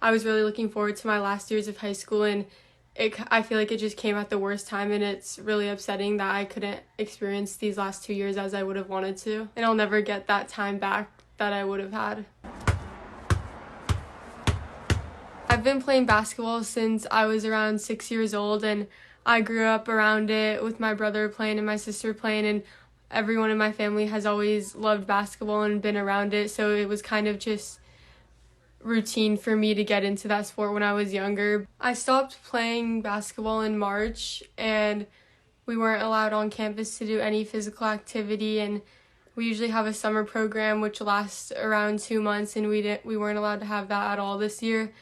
I was really looking forward to my last years of high school, and I feel like it just came at the worst time, and it's really upsetting that I couldn't experience these last 2 years as I would have wanted to. And I'll never get that time back that I would have had. I've been playing basketball since I was around 6 years old, and I grew up around it with my brother playing and my sister playing, and everyone in my family has always loved basketball and been around it, so it was kind of just routine for me to get into that sport when I was younger. I stopped playing basketball in March, and we weren't allowed on campus to do any physical activity, and we usually have a summer program which lasts around 2 months, and we weren't allowed to have that at all this year.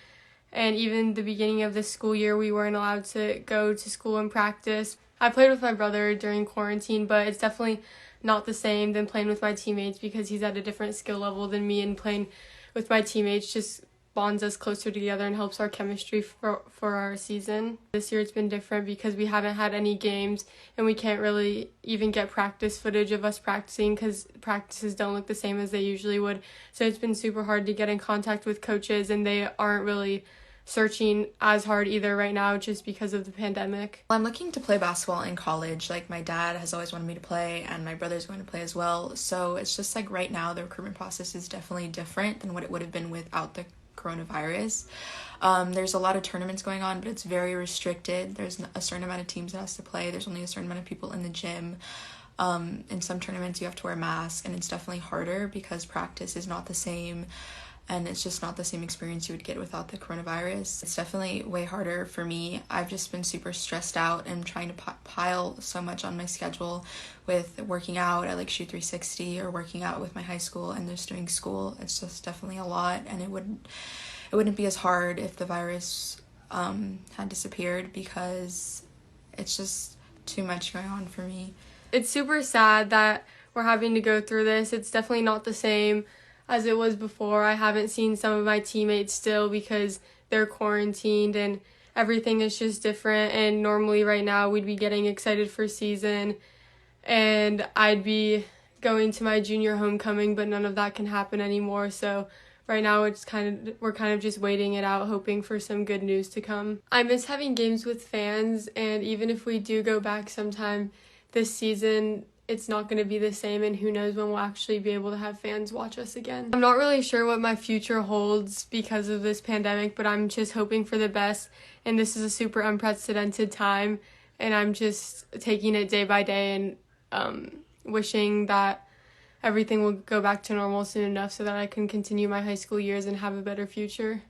And even the beginning of the school year, we weren't allowed to go to school and practice. I played with my brother during quarantine, but it's definitely not the same than playing with my teammates because he's at a different skill level than me, and playing with my teammates just bonds us closer together and helps our chemistry for our season. This year it's been different because we haven't had any games, and we can't really even get practice footage of us practicing because practices don't look the same as they usually would. So it's been super hard to get in contact with coaches, and they aren't really searching as hard either right now just because of the pandemic. I'm looking to play basketball in college. Like, my dad has always wanted me to play, and my brother's going to play as well. So it's just like right now the recruitment process is definitely different than what it would have been without the coronavirus. There's a lot of tournaments going on, but it's very restricted. There's a certain amount of teams that has to play. There's only a certain amount of people in the gym. In some tournaments you have to wear a mask, and it's definitely harder because practice is not the same. And it's just not the same experience you would get without the coronavirus. It's definitely way harder for me. I've just been super stressed out and trying to pile so much on my schedule with working out at like Shoot 360 or working out with my high school and just doing school. It's just definitely a lot, and it wouldn't be as hard if the virus had disappeared because it's just too much going on for me. It's super sad that we're having to go through this. It's definitely not the same as it was before. I haven't seen some of my teammates still because they're quarantined, and everything is just different. And normally right now we'd be getting excited for season, and I'd be going to my junior homecoming, but none of that can happen anymore. So right now we're kind of just waiting it out, hoping for some good news to come. I miss having games with fans, and even if we do go back sometime this season, it's not going to be the same, and who knows when we'll actually be able to have fans watch us again. I'm not really sure what my future holds because of this pandemic, but I'm just hoping for the best, and this is a super unprecedented time, and I'm just taking it day by day and wishing that everything will go back to normal soon enough so that I can continue my high school years and have a better future.